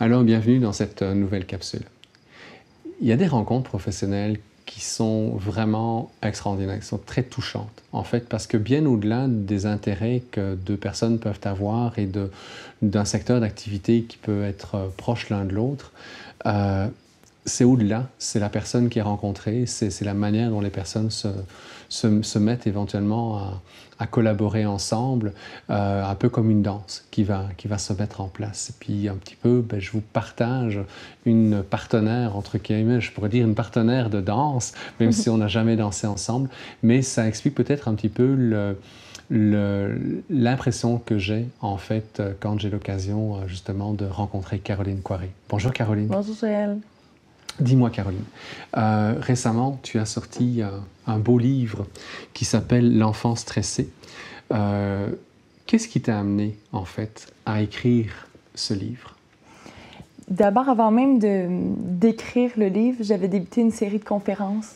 Alors, bienvenue dans cette nouvelle capsule. Il y a des rencontres professionnelles qui sont vraiment extraordinaires, qui sont très touchantes, en fait, parce que bien au-delà des intérêts que deux personnes peuvent avoir et d'un secteur d'activité qui peut être proche l'un de l'autre, c'est au-delà, c'est la personne qui est rencontrée, c'est la manière dont les personnes se mettent éventuellement à collaborer ensemble, un peu comme une danse qui va se mettre en place. Et puis un petit peu, je vous partage une partenaire, entre guillemets, je pourrais dire une partenaire de danse, même si on n'a jamais dansé ensemble, mais ça explique peut-être un petit peu l'impression que j'ai, en fait, quand j'ai l'occasion, justement, de rencontrer Caroline Coiré. Bonjour Caroline. Bonjour Joël. Dis-moi Caroline, récemment tu as sorti un beau livre qui s'appelle L'enfant stressé. Qu'est-ce qui t'a amené en fait à écrire ce livre? D'abord, avant même d'écrire le livre, j'avais débuté une série de conférences.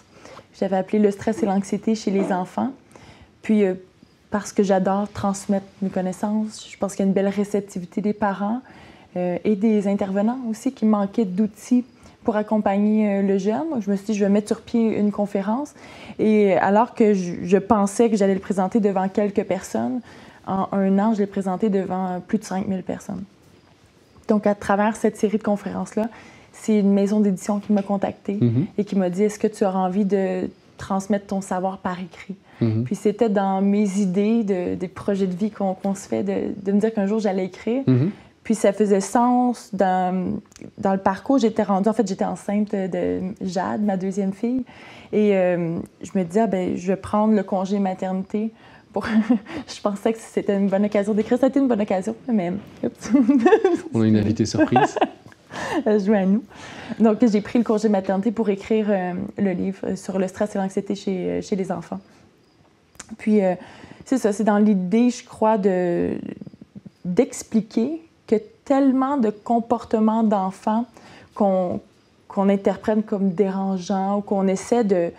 J'avais appelé Le stress et l'anxiété chez les enfants. Puis, parce que j'adore transmettre mes connaissances, je pense qu'il y a une belle réceptivité des parents et des intervenants aussi qui manquaient d'outils pour accompagner le jeune. Donc, je me suis dit, je vais mettre sur pied une conférence. Et alors que je pensais que j'allais le présenter devant quelques personnes, en un an, je l'ai présenté devant plus de 5000 personnes. Donc, à travers cette série de conférences-là, c'est une maison d'édition qui m'a contactée et qui m'a dit, est-ce que tu auras envie de transmettre ton savoir par écrit? Puis c'était dans mes idées, des projets de vie qu'on se fait, de me dire qu'un jour, j'allais écrire. Puis ça faisait sens dans le parcours. J'étais enceinte de Jade, ma deuxième fille. Et je me disais, je vais prendre le congé maternité pour... Je pensais que c'était une bonne occasion d'écrire. Ça a été une bonne occasion, mais... On a une invitée surprise. Elle joue à nous. Donc, j'ai pris le congé maternité pour écrire le livre sur le stress et l'anxiété chez les enfants. Puis, c'est ça, c'est dans l'idée, je crois, d'expliquer que tellement de comportements d'enfants qu'on interprète comme dérangeants ou qu'on essaie de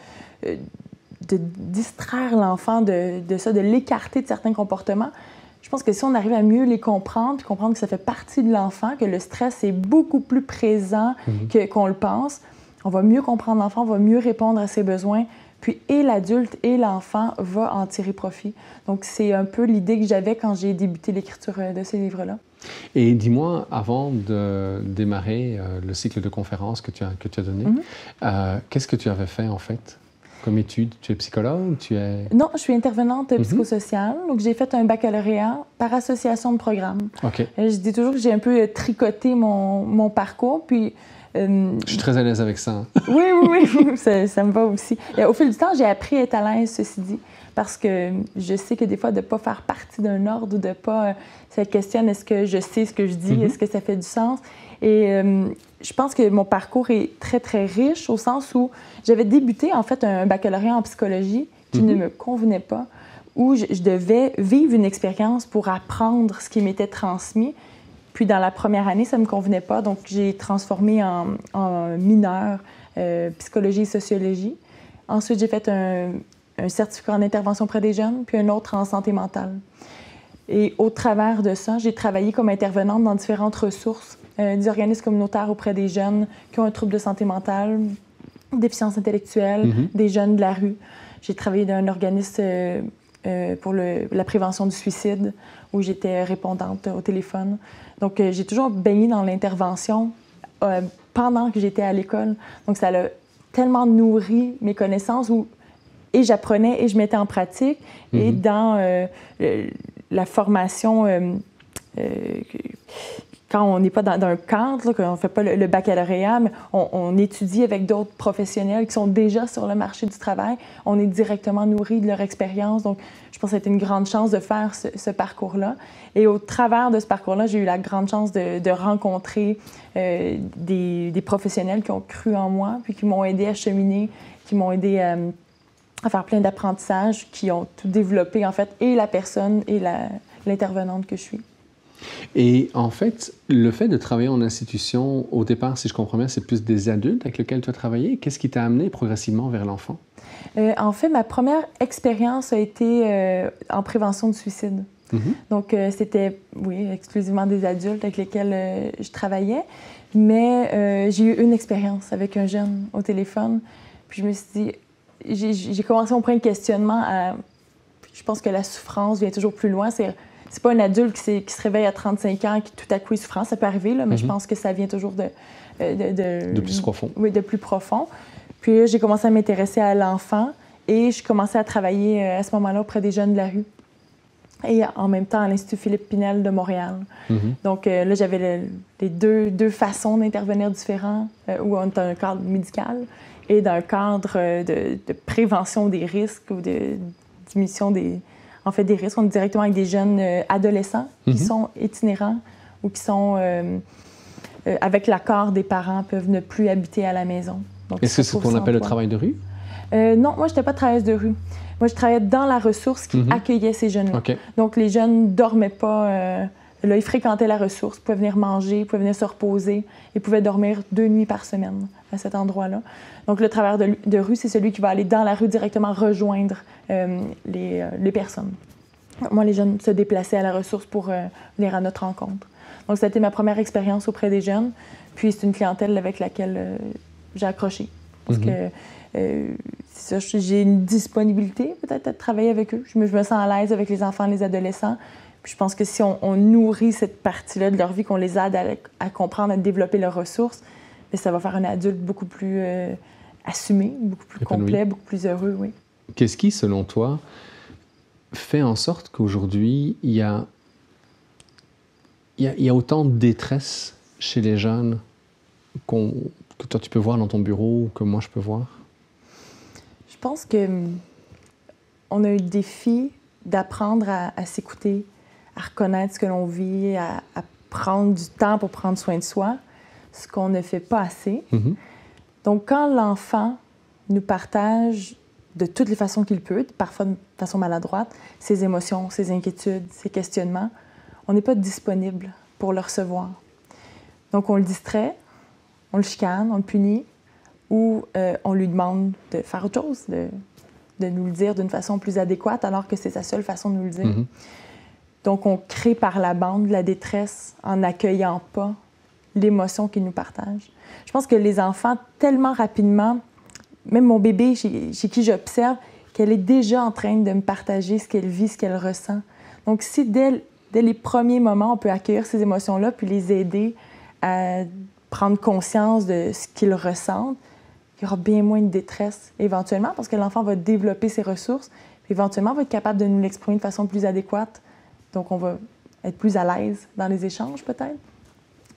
distraire l'enfant de ça, de l'écarter de certains comportements. Je pense que si on arrive à mieux les comprendre, puis comprendre que ça fait partie de l'enfant, que le stress est beaucoup plus présent qu'on le pense, on va mieux comprendre l'enfant, on va mieux répondre à ses besoins, puis et l'adulte et l'enfant vont en tirer profit. Donc, c'est un peu l'idée que j'avais quand j'ai débuté l'écriture de ces livres-là. Et dis-moi, avant de démarrer le cycle de conférences que tu as donné, qu'est-ce que tu avais fait en fait comme étude? Tu es psychologue? Non, je suis intervenante psychosociale. Donc, j'ai fait un baccalauréat par association de programmes. OK. Je dis toujours que j'ai un peu tricoté mon parcours, puis... Je suis très à l'aise avec ça. Hein? Oui, ça me va aussi. Et au fil du temps, j'ai appris à être à l'aise, ceci dit, parce que je sais que des fois, de ne pas faire partie d'un ordre ou de ne pas... ça questionne, est-ce que je sais ce que je dis? Est-ce que ça fait du sens? Et je pense que mon parcours est très, très riche au sens où j'avais débuté, en fait, un baccalauréat en psychologie qui ne me convenait pas, où je devais vivre une expérience pour apprendre ce qui m'était transmis. Puis, dans la première année, ça ne me convenait pas. Donc, j'ai transformé en mineur psychologie et sociologie. Ensuite, j'ai fait un certificat en intervention auprès des jeunes, puis un autre en santé mentale. Et au travers de ça, j'ai travaillé comme intervenante dans différentes ressources, des organismes communautaires auprès des jeunes qui ont un trouble de santé mentale, déficience intellectuelle, des jeunes de la rue. J'ai travaillé dans un organisme pour la prévention du suicide, où j'étais répondante au téléphone. Donc, j'ai toujours baigné dans l'intervention pendant que j'étais à l'école. Donc, ça a tellement nourri mes connaissances et j'apprenais et je mettais en pratique. Et dans la formation, quand on n'est pas dans un cadre, qu'on ne fait pas le baccalauréat, mais on étudie avec d'autres professionnels qui sont déjà sur le marché du travail. On est directement nourri de leur expérience. Donc, je pense que c'était une grande chance de faire ce parcours-là. Et au travers de ce parcours-là, j'ai eu la grande chance de rencontrer des professionnels qui ont cru en moi, puis qui m'ont aidé à cheminer, qui m'ont aidé à faire plein d'apprentissages, qui ont tout développé, en fait, et la personne et l'intervenante que je suis. Et en fait, le fait de travailler en institution, au départ, si je comprends bien, c'est plus des adultes avec lesquels tu as travaillé. Qu'est-ce qui t'a amené progressivement vers l'enfant? En fait, ma première expérience a été en prévention du suicide. Donc, c'était, oui, exclusivement des adultes avec lesquels je travaillais. Mais j'ai eu une expérience avec un jeune au téléphone. Puis je me suis dit, j'ai commencé mon premier questionnement à... Je pense que la souffrance vient toujours plus loin. C'est pas un adulte qui se réveille à 35 ans et qui tout à coup est souffrant. Ça peut arriver, là, mais je pense que ça vient toujours de plus profond. Oui, de plus profond. Puis là, j'ai commencé à m'intéresser à l'enfant et je commençais à travailler à ce moment-là auprès des jeunes de la rue. Et en même temps à l'Institut Philippe Pinel de Montréal. Donc là, j'avais les deux façons d'intervenir différents, où on est dans un cadre médical et dans un cadre de prévention des risques ou de diminution des risques. On est directement avec des jeunes adolescents qui sont itinérants ou qui sont, avec l'accord des parents, peuvent ne plus habiter à la maison. Est-ce que c'est ce qu'on appelle le travail de rue? Non, moi, je n'étais pas travailleuse de rue. Moi, je travaillais dans la ressource qui accueillait ces jeunes-là. Okay. Donc, les jeunes ne dormaient pas. Là, ils fréquentaient la ressource, ils pouvaient venir manger, ils pouvaient venir se reposer. Ils pouvaient dormir 2 nuits par semaine à cet endroit-là. Donc, le travailleur de rue, c'est celui qui va aller dans la rue directement rejoindre les personnes. Moi, les jeunes se déplaçaient à la ressource pour venir à notre rencontre. Donc, ça a été ma première expérience auprès des jeunes. Puis, c'est une clientèle avec laquelle j'ai accroché. Parce que c'est ça, j'ai une disponibilité peut-être à travailler avec eux. Je me sens à l'aise avec les enfants, les adolescents. Puis je pense que si on nourrit cette partie-là de leur vie, qu'on les aide à comprendre, à développer leurs ressources, bien, ça va faire un adulte beaucoup plus assumé, beaucoup plus complet, beaucoup plus heureux, oui. Qu'est-ce qui, selon toi, fait en sorte qu'aujourd'hui, il y a autant de détresse chez les jeunes que toi tu peux voir dans ton bureau ou que moi je peux voir? Je pense qu'on a eu le défi d'apprendre à s'écouter, à reconnaître ce que l'on vit, à prendre du temps pour prendre soin de soi, ce qu'on ne fait pas assez. Donc, quand l'enfant nous partage de toutes les façons qu'il peut, parfois de façon maladroite, ses émotions, ses inquiétudes, ses questionnements, on n'est pas disponible pour le recevoir. Donc, on le distrait, on le chicane, on le punit, ou on lui demande de faire autre chose, de nous le dire d'une façon plus adéquate, alors que c'est sa seule façon de nous le dire. Donc, on crée par la bande la détresse en n'accueillant pas l'émotion qu'il nous partage. Je pense que les enfants, tellement rapidement, même mon bébé, chez qui j'observe, qu'elle est déjà en train de me partager ce qu'elle vit, ce qu'elle ressent. Donc, si dès les premiers moments, on peut accueillir ces émotions-là, puis les aider à prendre conscience de ce qu'ils ressentent, il y aura bien moins de détresse éventuellement, parce que l'enfant va développer ses ressources, puis éventuellement va être capable de nous l'exprimer de façon plus adéquate. Donc, on va être plus à l'aise dans les échanges, peut-être.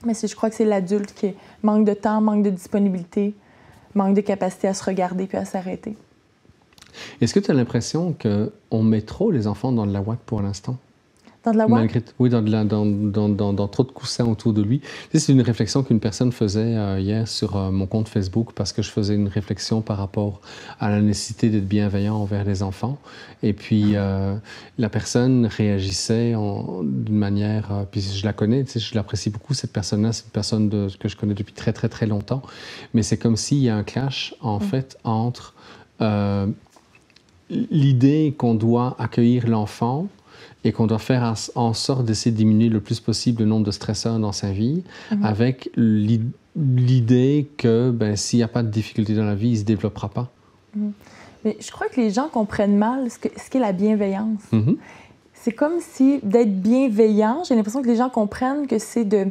Mais je crois que c'est l'adulte qui manque de temps, manque de disponibilité, manque de capacité à se regarder puis à s'arrêter. Est-ce que tu as l'impression qu'on met trop les enfants dans de la ouate pour l'instant? Dans de la ouate? Oui, dans trop de coussins autour de lui. C'est une réflexion qu'une personne faisait hier sur mon compte Facebook, parce que je faisais une réflexion par rapport à la nécessité d'être bienveillant envers les enfants. Et puis, la personne réagissait d'une manière... puis je la connais, je l'apprécie beaucoup, cette personne-là. C'est une personne que je connais depuis très, très, très longtemps. Mais c'est comme s'il y a un clash, en fait, entre l'idée qu'on doit accueillir l'enfant et qu'on doit faire en sorte d'essayer de diminuer le plus possible le nombre de stresseurs dans sa vie, avec l'idée que s'il n'y a pas de difficulté dans la vie, il ne se développera pas. Mais je crois que les gens comprennent mal ce qu'est la bienveillance. C'est comme si d'être bienveillant, j'ai l'impression que les gens comprennent que c'est un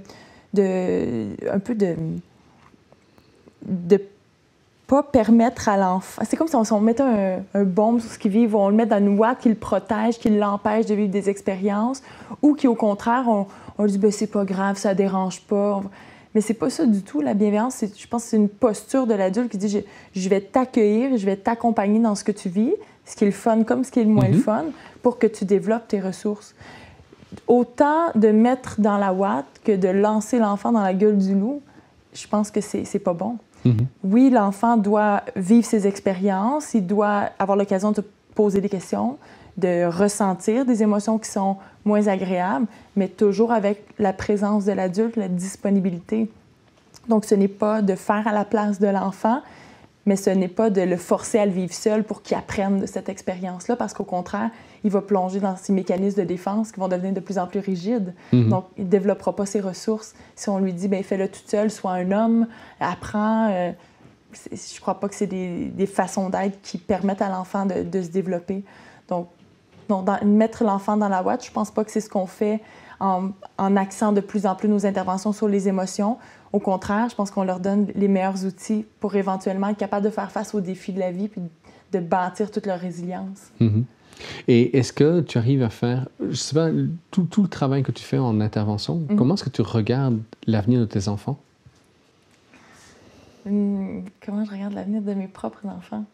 peu de pas permettre à l'enfant... C'est comme si on mettait un baume sur ce qu'il vit, on le met dans une ouate qui le protège, qui l'empêche de vivre des expériences, ou qui, au contraire, on dit « c'est pas grave, ça dérange pas ». Mais c'est pas ça du tout, la bienveillance. Je pense que c'est une posture de l'adulte qui dit « je vais t'accueillir, je vais t'accompagner dans ce que tu vis, ce qui est le fun comme ce qui est le moins le fun, pour que tu développes tes ressources ». Autant de mettre dans la ouate que de lancer l'enfant dans la gueule du loup, je pense que c'est pas bon. Oui, l'enfant doit vivre ses expériences, il doit avoir l'occasion de poser des questions, de ressentir des émotions qui sont moins agréables, mais toujours avec la présence de l'adulte, la disponibilité. Donc, ce n'est pas de faire à la place de l'enfant, mais ce n'est pas de le forcer à le vivre seul pour qu'il apprenne de cette expérience-là, parce qu'au contraire, il va plonger dans ses mécanismes de défense qui vont devenir de plus en plus rigides. Donc, il ne développera pas ses ressources. Si on lui dit, bien, fais-le toute seule, sois un homme, apprends. Je ne crois pas que c'est des façons d'être qui permettent à l'enfant de se développer. Donc mettre l'enfant dans la ouate, je ne pense pas que c'est ce qu'on fait en axant de plus en plus nos interventions sur les émotions. Au contraire, je pense qu'on leur donne les meilleurs outils pour éventuellement être capable de faire face aux défis de la vie puis de bâtir toute leur résilience. Et est-ce que tu arrives à faire, je ne sais pas, tout le travail que tu fais en intervention, comment est-ce que tu regardes l'avenir de tes enfants? Comment je regarde l'avenir de mes propres enfants?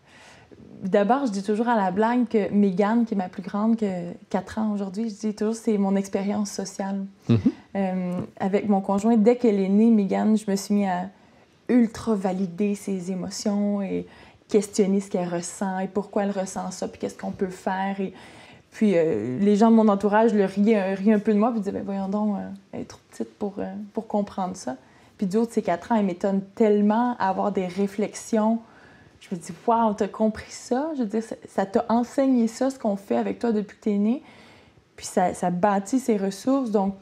D'abord, je dis toujours à la blague que Mégane, qui est ma plus grande, que 4 ans aujourd'hui, je dis toujours que c'est mon expérience sociale. Avec mon conjoint, dès qu'elle est née, Mégane, je me suis mis à ultra valider ses émotions et questionner ce qu'elle ressent et pourquoi elle ressent ça, puis qu'est-ce qu'on peut faire. Et puis les gens de mon entourage le riaient un peu de moi, puis disaient ben, « voyons donc, elle est trop petite pour comprendre ça ». Puis du haut de ses 4 ans, elle m'étonne tellement à avoir des réflexions. Je me dis, wow, t'as compris ça? Je veux dire, ça t'a enseigné ça, ce qu'on fait avec toi depuis que t'es né. Puis ça bâtit ses ressources. Donc,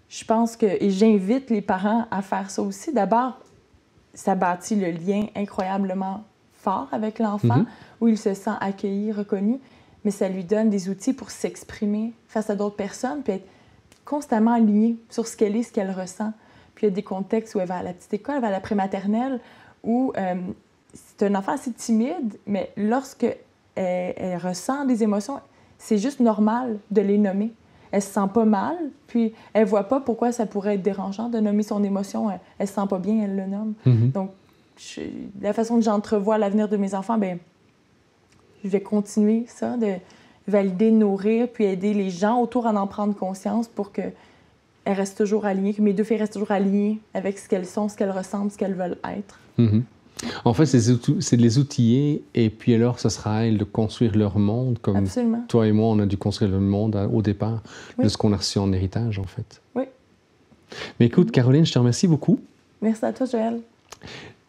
je pense que, et j'invite les parents à faire ça aussi. D'abord, ça bâtit le lien incroyablement fort avec l'enfant, où il se sent accueilli, reconnu, mais ça lui donne des outils pour s'exprimer face à d'autres personnes, puis être constamment aligné sur ce qu'elle est, ce qu'elle ressent. Puis il y a des contextes où elle va à la petite école, elle va à la prématernelle, où c'est un enfant assez timide, mais lorsque elle ressent des émotions, c'est juste normal de les nommer. Elle se sent pas mal, puis elle voit pas pourquoi ça pourrait être dérangeant de nommer son émotion. Elle se sent pas bien, elle le nomme. Donc, la façon que j'entrevois l'avenir de mes enfants, bien, je vais continuer ça, de valider, nourrir, puis aider les gens autour à en prendre conscience pour que elles restent toujours alignées, que mes 2 filles restent toujours alignées avec ce qu'elles sont, ce qu'elles ressentent, ce qu'elles veulent être. En fait, c'est de les outiller, et puis alors, ce sera à elles de construire leur monde, comme Absolument. Toi et moi, on a dû construire le monde au départ de ce qu'on a reçu en héritage, en fait. Oui. Mais écoute, Caroline, je te remercie beaucoup. Merci à toi, Joël.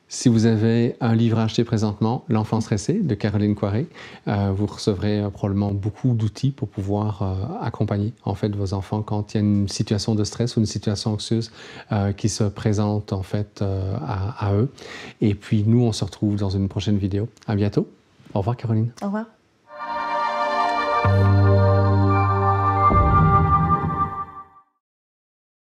Si vous avez un livre à acheter présentement, L'enfant stressé de Caroline Coiré, vous recevrez probablement beaucoup d'outils pour pouvoir accompagner en fait vos enfants quand il y a une situation de stress ou une situation anxieuse qui se présente en fait à eux. Et puis nous, on se retrouve dans une prochaine vidéo. À bientôt. Au revoir, Caroline. Au revoir.